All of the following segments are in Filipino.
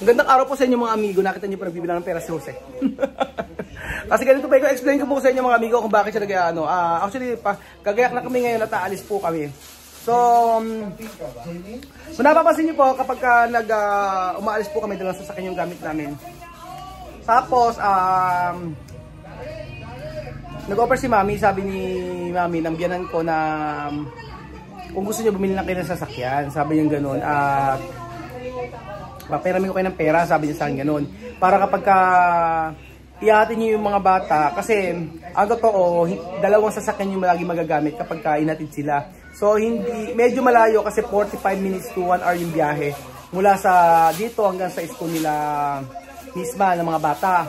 Magandang araw po sa inyo mga amigo. Nakita niyo pa nagbibilang ng pera si Jose. Kasi ganito pa, explain ko po sa inyo mga amigo kung bakit siya nag-ano. Actually, kagayak na kami ngayon at aalis po kami. So, kung napapansin niyo po kapag umaalis po kami dala sa sasakyan yung gamit namin. Tapos, nag-offer si Mami, sabi ni Mami, nangbiyanan ko na kung gusto niyo bumili ng kayo ng sasakyan, sabi niya gano'n. Paperamin ko kayo ng pera, sabi niya sa akin gano'n. Para kapag ihatin niyo yung mga bata, kasi ang totoo, dalawang sasakyan yung lagi magagamit kapag inatid sila. So hindi, medyo malayo kasi 45 minutes to 1 hour yung biyahe. Mula sa dito hanggang sa school nila misma ng mga bata.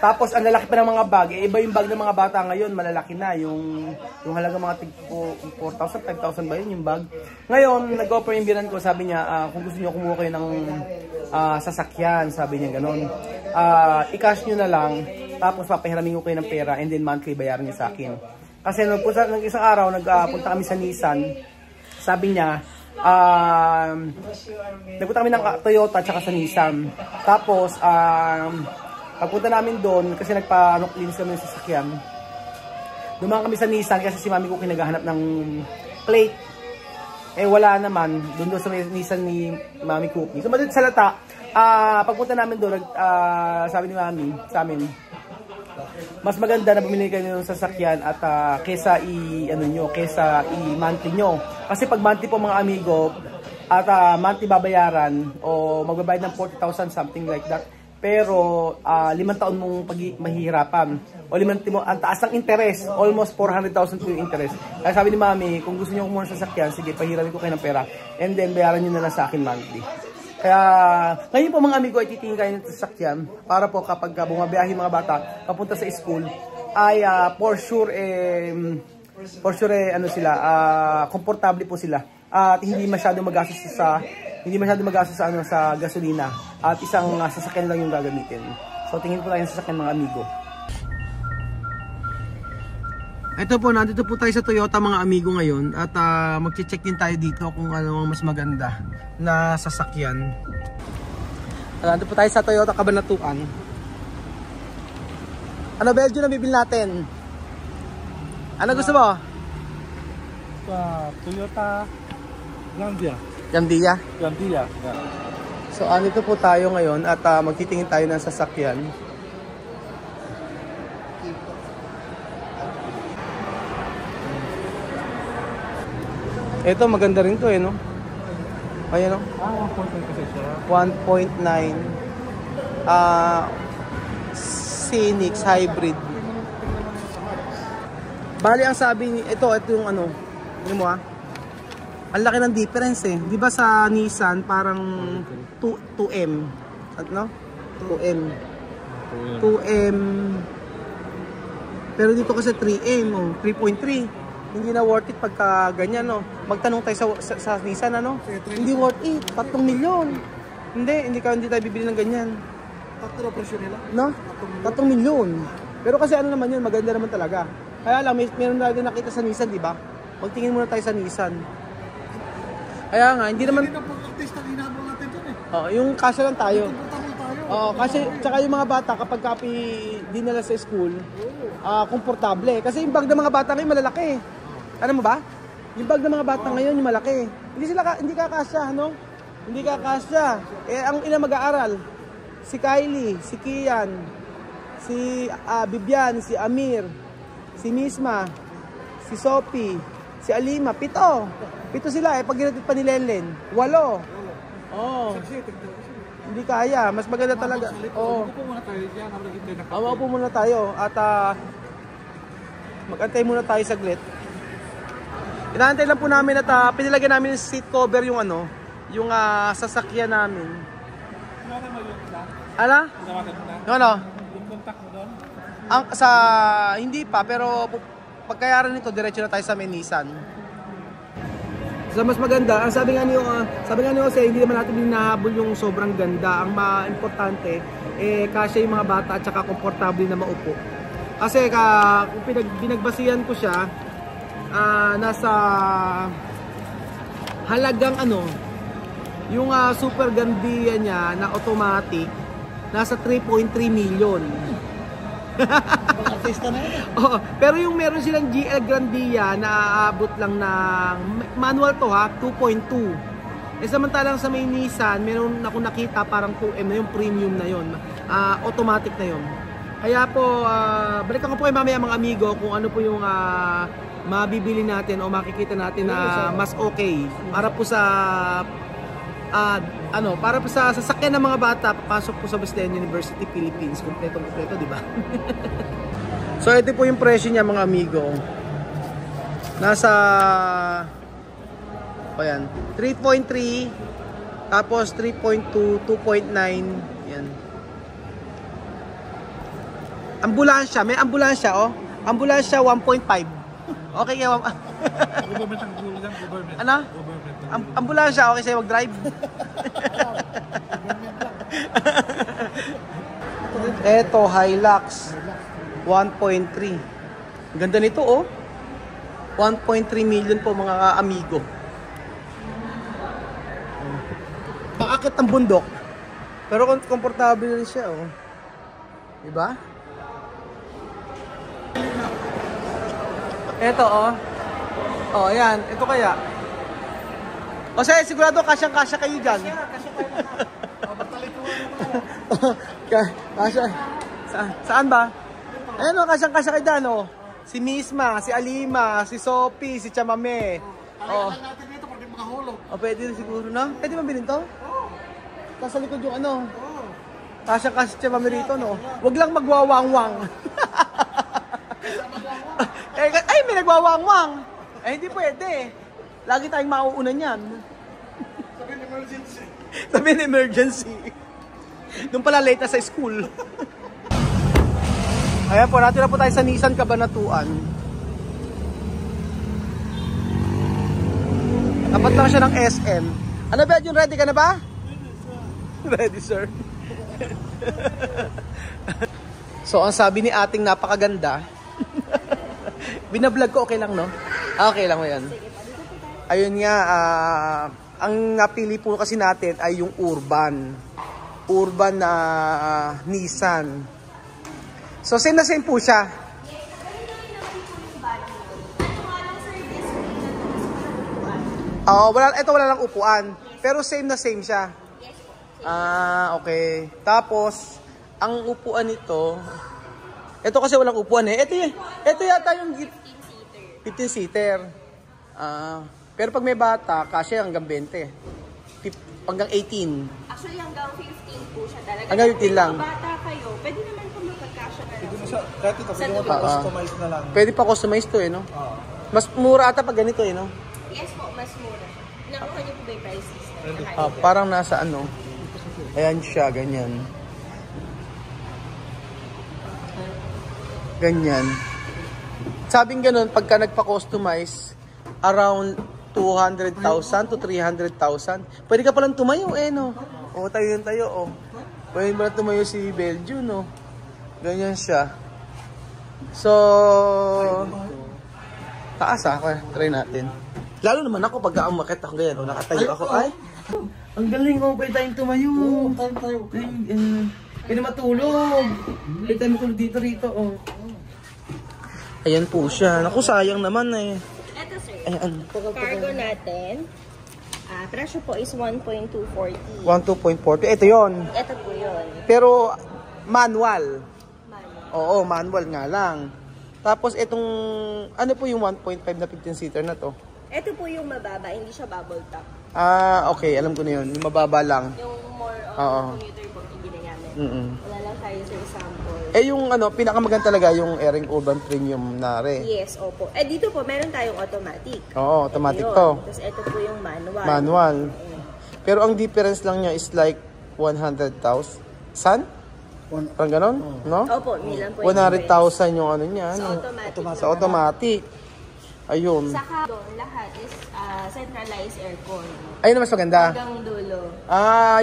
Tapos ang lalaki pa ng mga bag, iba yung bag ng mga bata ngayon, malalaki na. Yung halaga mga 4,000, 5,000 ba yun yung bag. Ngayon, nag-offer yung biyanan ko, sabi niya, kung gusto niyo kumuha kayo ng sasakyan, sabi niya gano'n. I-cash nyo na lang, tapos papahiramin ko kayo ng pera, and then monthly bayaran niyo sa akin. Kasi nung isang araw, nagpunta kami sa Nissan, sabi niya, nagpunta kami ng Toyota tsaka sa Nissan. Tapos, pagpunta namin doon, kasi nagpa-cleans kami ng sasakyan, dumaan kami sa Nissan kasi si Mami ko kinagahanap ng plate. Wala naman, doon sa Nissan ni Mami Cookie. So, madali salata, pagpunta namin doon, sabi ni Mami sa amin, mas maganda na bumili kayo ng sasakyan at kesa i-monthly nyo. Kasi pag monthly po mga amigo, at monthly babayaran, o magbabayad ng 40,000, something like that, pero 5 taon mong mahihirapan o 5 taon mo, ang taas ng interest, almost 400,000 po yung interest. Kaya sabi ni Mami, kung gusto niyo kumuha ng sasakyan, sige, pahiramin ko kayo ng pera and then bayaran niyo na lang sa akin monthly. Kaya ngayon po mga amigo ay titingin kayo ng sasakyan para po kapag bumabiyahe mga bata papunta sa school ay for sure komportable po sila at hindi masyadong magastos sa gasolina at isang sasakyan lang yung gagamitin. So tingin po tayo ng sasakyan mga amigo. Ito po, nandito po tayo sa Toyota mga amigo ngayon at mag-check din tayo dito kung ano ang mas maganda na sasakyan. Nandito po tayo sa Toyota Cabanatuan. Ano Belgium na bibili natin? Ano gusto mo? Toyota Gambia. Gambia? Gambia. Yeah. So andito po tayo ngayon at magtitingin tayo ng sasakyan. Ito maganda rin to no? Ayan no? 1.9 kasi siya. 1.9 Scenic Hybrid. Bali ang sabi ni ito yung ano, mo ang laki ng difference eh. 'Di ba sa Nissan parang 2M, no? 2M. Pero dito kasi 3M, 3.3. Hindi na worth it pagka ganyan, no? Magtanong tayo sa Nissan, ano? Hindi worth it. 3 milyon. Hindi tayo bibili ng ganyan. 3 presyo nila? No? 3 milyon. Pero kasi ano naman yun, maganda naman talaga. Kaya lang, meron na din nakita sa Nissan, di ba? Magtingin muna tayo sa Nissan. Kaya nga, hindi naman... Hindi na pag-test na inaabang natin dun eh. Yung kasya lang tayo. Kasi, Oo. tsaka yung mga bata, kapag dinala sa school, komportable. Kasi yung bag ng mga bata ngayon malalaki. Ano mo ba? Yung bag ng mga bata ngayon, yung malaki. Hindi kakasya, no? Hindi kakasya. Ang ina mag-aaral, si Kylie, si Kian, si Bibian, si Amir, si Misma, si Sophie, si Alima, 7 sila pag ginatid pa ni Lenlen, 8. Hindi kaya, mas maganda talaga. Upo muna tayo dyan, upo muna tayo at mag-antay muna tayo saglit. Inaantay lang po namin at pinilagyan namin yung seat cover yung yung sasakyan namin. Ano? Ano? Yung contact mo doon? Hindi pa, pero pagkayaran nito, diretso na tayo sa Nissan. So mas maganda, ang sabi nga ni Jose, hindi naman natin hinahabol yung sobrang ganda. Ang importante kasya yung mga bata at saka komportable na maupo. Kasi kung binagbasihan ko siya, nasa halagang Yung Super Grandia niya na automatic, nasa 3.3 million. Artista na yun. Oh, pero yung meron silang GL Grandia na aabot lang ng manual to ha, 2.2. Samantalang sa may Nissan, meron ako nakita parang 2M na yung premium na yon, automatic na yon. Kaya po, balikan ko po kayo mamaya mga amigo kung ano po yung mabibili natin o makikita natin na mas okay para po sa para po sa sasakyan ng mga bata papasok po sa Wesleyan University Philippines. Kompleto, di ba? So ito po yung presyo niya mga amigo. Nasa 3.3 tapos 3.2, 2.9 yan. Ambulansya, may ambulansya oh. Ambulansya 1.5. Okay kaya Government ang gulo dyan, government. ano? Ambulansya okay sa'yo mag-drive. Eto Hilux 1.3. Ganda nito oh. 1.3 million po mga amigo. Paakit ng bundok. Pero komportable rin siya oh. Diba? Ito oh. Oh, ayan. Ito kaya. O sige, sigurado kasyang-kasya kayo dyan. Kasya tayo na. Kasya. Saan ba? Ayan o, kasyang-kasya kayo dyan o. Si Misma, si Alima, si Sophie, si Chamame. Kaya natin dito pag mga holo. O, pwede rin siguro na. Pwede mabilin to? Oo. Tapos sa likod yung ano. Oo. Kasyang-kasya si Chamame rito no. Huwag lang magwawang-wang. Ay, may nagwawang-wang. Eh, hindi pwede. Lagi tayong mauunan yan. Sabihin emergency. Sabihin emergency. Doon pala late sa school. Ayan po, natin na po tayo sa Nissan Cabanatuan. Tapat lang siya ng SM. Ano ba yun? Ready ka na ba? Ready, sir. So, ang sabi ni ating napakaganda. Binablog ko, okay lang, no? Okay lang mo yan. Ayun nga, ang napili po kasi natin ay yung urban. Urban na Nissan. So, same na same po siya. Wala lang upuan. Pero same na same siya. Okay. Tapos, ang upuan nito, ito kasi walang upuan eh. Ito yata yung 15-seater. Pero pag may bata, kasi hanggang 20. Hanggang 18. Actually, hanggang 15 po siya talaga. Hanggang 15 lang. Kung bata kayo, pwede naman po magkasya na lang. Kahit ito, pwede mo customize na lang. Pwede pa customize to eh, no? Mas mura ata pag ganito eh, no? Yes po, mas mura. Nakuha niyo po ba yung price list? Parang nasa ano. Ayan siya, ganyan. Ganyan. Sabing ganun, pagka nagpa-customize, around 200,000 to 300,000. Pwede ka palang tumayo eh, no? O, tayo, oh. Pwede ba tumayo si Belgium, no? Ganyan siya. So, taas ako. Try natin. Lalo naman ako pag umakit ako ganyan, o nakatayo ako. Ay, ang galing, oh. Pwede tayong tumayo. Tayo. Pwede matulog. Pwede tayong matulog dito, oh. Ayan po siya. Naku, sayang naman eh. Ito sir, Ayan. cargo natin, presyo po is 1.240. 1.2.40. Ito yon. Ito po yun. Pero manual. Manual. Oo, manual nga lang. Tapos itong, ano po yung 1.5 na 15-seater na to? Ito po yung mababa, hindi siya bubble top. Okay. Alam ko na yun. Yung mababa lang. Yung more Oo. commuter po yung ginagamit. Mm-mm. Wala lang tayo sa sample. Yung ano, pinakamaganda talaga yung Airing Urban Premium na re. Yes, opo. Dito po, meron tayong automatic. Oo, automatic Ito to. yun. Tapos ito po yung manual. Manual. Ayan. Pero ang difference lang niya is like 100,000. Parang ganon? No? Opo, nilang po 100,000 yung ano niya. Sa ano? automatic. Sa automatic. Ayun. Saka doon, lahat is centralized aircon. Ayun na mas maganda. Hanggang dulo.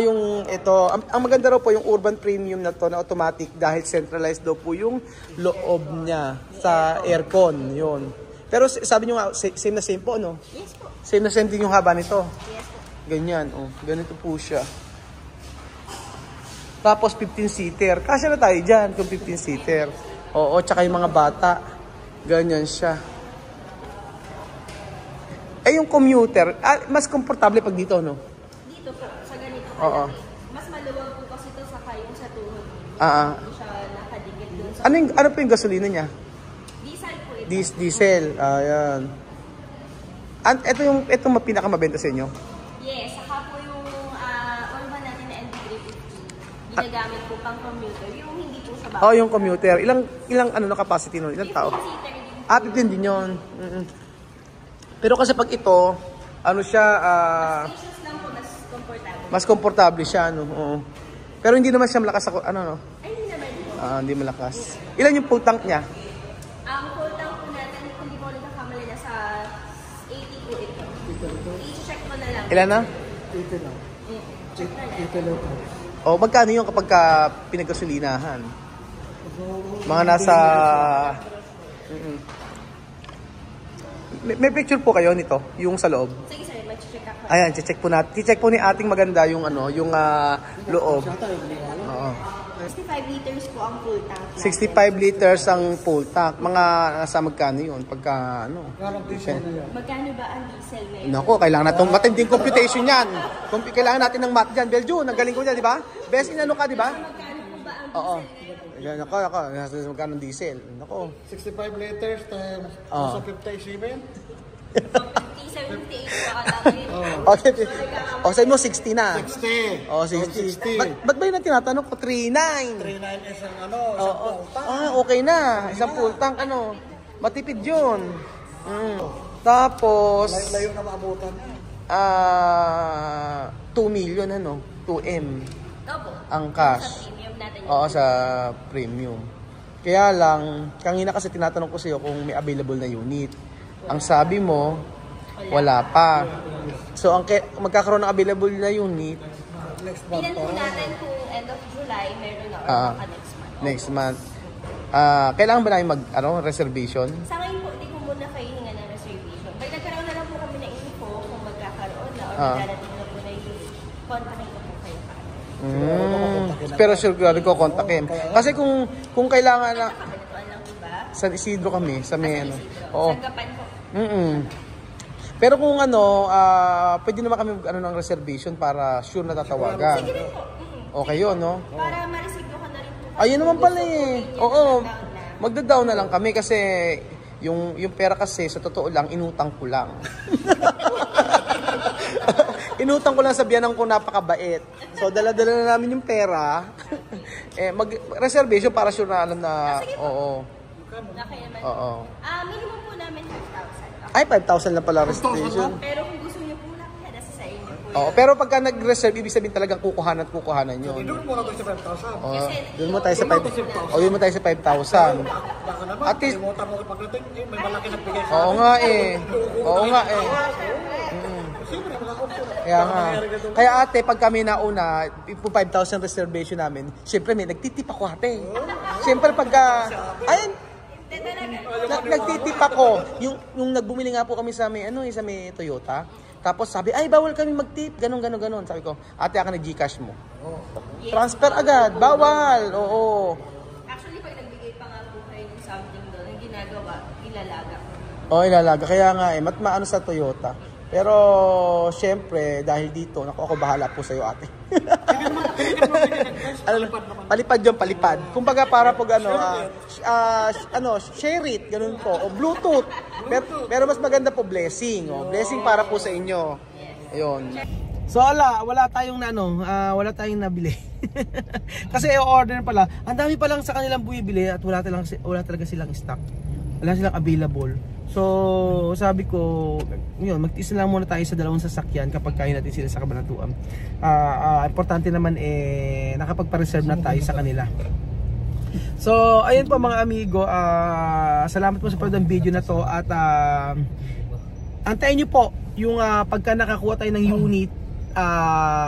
Yung ito. Ang maganda raw po yung Urban Premium na to na automatic dahil centralized daw po yung loob niya sa aircon. Yun. Pero sabi nyo nga, same na same po, no? Yes po. Same na same din yung haba nito. Yes po. Ganyan, oh. Ganito po siya. Tapos 15-seater. Kasya na tayo dyan kung 15-seater. Oo, tsaka yung mga bata. Ganyan siya. Eh, yung commuter, mas komportable pag dito, no? Dito po, sa ganito Oo. kalaki. Mas maluwag po kasi ito sa kayong sa tuhod. Hindi siya nakadikit dun sa... Ano po yung gasolina niya? Diesel po ito. Diesel. Ayan. Ito yung pinakamabenta sa inyo? Yes, saka po yung Orban natin na ND350. Ginagamit po pang commuter. Yung hindi po sa bawah. Oh, yung commuter. Ilang na capacity nun? Ilang tao? 15-seater din. 15 din yun. Pero kasi pag ito, ano siya, Spacious lang po, mas komportable. mas komportable siya, no? Oo. Pero hindi naman siya malakas ako, ano, no? Ay, hindi naman po. Hindi malakas. Ilan yung full tank niya? Ang full tank po natin, kung di mo ulit nakamali na sa 80 po ito. I-check mo na lang. Ilan na? 80 lang. Check na lang. 80 lang. O, magkano yun kapag pinaggasolinahan? Mga nasa... May picture po kayo nito, yung sa loob. Sige sir, mag-check ako. Ayan, check po natin. I-check po ni ating maganda yung ano, yung loob. Oo. 65 liters po ang full tank. 65 liters ang full tank. Mga nasa magkano yun? Pagka ano? Magkano ba ang diesel ngayon? Nako, kailangan natin matinding computation yan. Kailangan natin ng math dyan. Beljo, nagaling ko dyan, di ba? Best in ano ka, di ba? Magkano po ba ang Oo. diesel ngayon? Yan, ako, magkano ang diesel? Nako. 65 liters times 57. 57, 58 po kalaki. Okay. O, sabi mo 60 na. 60. O, 60. Ba't ba yun ang tinatanong ko? 3.9. 39 is ang ano, isang pultang. Okay na. Isang full tank, ano. Matipid yun. Tapos, Layo na maabutan. 2 million, ano. 2M. Opo. Ang Sa cash. premium natin yun. Oo, sa premium. Kaya lang, kanina kasi tinatanong ko sa'yo kung may available na unit. Ang sabi mo, wala pa. So, magkakaroon ng available na unit Tingnan po natin kung end of July, meron na or baka next month. next month. Kailangan ba namin reservation? Sa ngayon po, hindi ko muna kayo hinga ng reservation. Pag nagkaroon na lang po kami ng info kung magkakaroon na or magdarating na po na yung kontakin ko po kayo. Pero sigurado ko kontakin. Kasi kung kailangan na Kabanatuan lang ba? San Isidro kami, sa may ano. Oo. Sanggapan po. Pero kung ano, pwede naman kami ng reservation para sure na tatawagan. Sige rin po. Okay yun, no? Para ma-receive ko na rin po. Ayun naman pala eh. Oo. Magda-down na lang kami kasi yung pera kasi sa totoo lang inutang ko lang. Inutang ko lang sa biyanan ko napakabait. So dala-dala na namin yung pera. Mag-reservation para sure na alam na oo. Okay naman. Oo. Minimum po namin 5,000. Ay 5,000 lang pala reservation. Pero kung gusto niyo po lang, nasa sa inyo po. Oo, pero pagka nag-reserve ibig sabihin talagang kukuhanan yun. Doon muna tayo sa 5,000. Doon mo tayo sa 5,000. O, yun mo tayo sa 5,000. Baka naman, At least, kalimutan mo pagdating, may malaki na bigay sa oo nga eh. Oo nga eh. Siyempre, mga option. Kaya nga. Kaya ate, pag kami nauna, yung 5,000 reservation namin, syempre may nagtitip ako ate. Syempre pagka, ayun, nagtitip ako. Yung nagbumili nga po kami sa may, sa may Toyota. Tapos sabi, ay bawal kami mag-tip, ganon. Sabi ko, ate ako na-Gcash mo. Transfer agad, bawal. Oo. Actually, pag nagbigay pa nga po kayo ng something doon, ang ginagawa, ilalaga ko. Oo, ilalaga. Kaya nga eh, maano sa Toyota. Pero, syempre, dahil dito, ako bahala po sa'yo, ate. Palipad yun, palipad. Kumbaga para po share it, ganun po. O Bluetooth. Pero mas maganda po, blessing. Blessing para po sa inyo. Ayun. So wala tayong wala tayong nabili. Kasi i-order pala. Ang dami pa lang sa kanilang bumibili at wala talaga silang stock. Wala silang available. So sabi ko, yun, magtiis lang muna tayo sa dalawang sasakyan kapag kaya natin sila sa Cabanatuan. Importante naman nakapagpa-reserve na tayo sa kanila. So ayun po mga amigo, salamat po sa panood ng video na to at antayin nyo po yung pagka nakakuha tayo ng unit.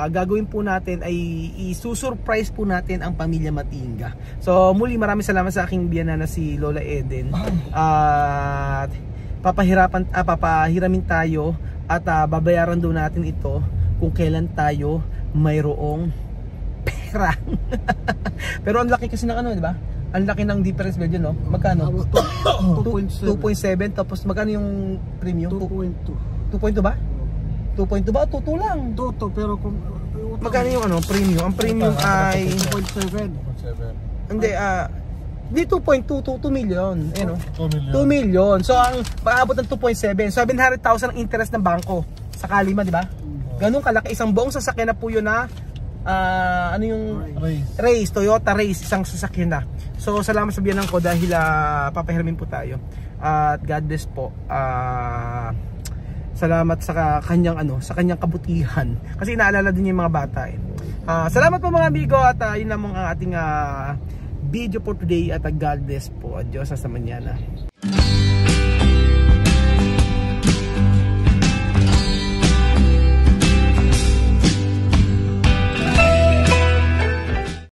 Gagawin po natin ay isusurprise po natin ang pamilya Matinga. So muli maraming salamat sa aking biyana na si Lola Eden. At papahiramin tayo at babayaran daw natin ito kung kailan tayo mayroong pera. Pero ang laki kasi ng ano, di ba? Ang laki ng difference value, no? Magkano? 2.7 tapos magkano yung premium? 2.2 ba? 2.2 ba? 2 lang. 2 pero kung Magkano yung ano, premium? Ang premium ay 2.7. hindi, di 2.2, 2 million. Ayun, no? 2 million. So ang paabot ng 2.7, 700,000 ang interest ng bangko sa Kalima, di ba? Ganun kalaki, isang buong sasakyan na po yun na ano yung race, Toyota Race, isang sasakyan na. So salamat sa biyanan ko dahil papahiramin po tayo. At God bless po. Salamat sa kanyang ano, sa kanyang kabutihan. Kasi inaalala din yung mga bata eh. Salamat po mga amigo at yun lang ang ating video for today at God bless po. Adios, hasta mañana.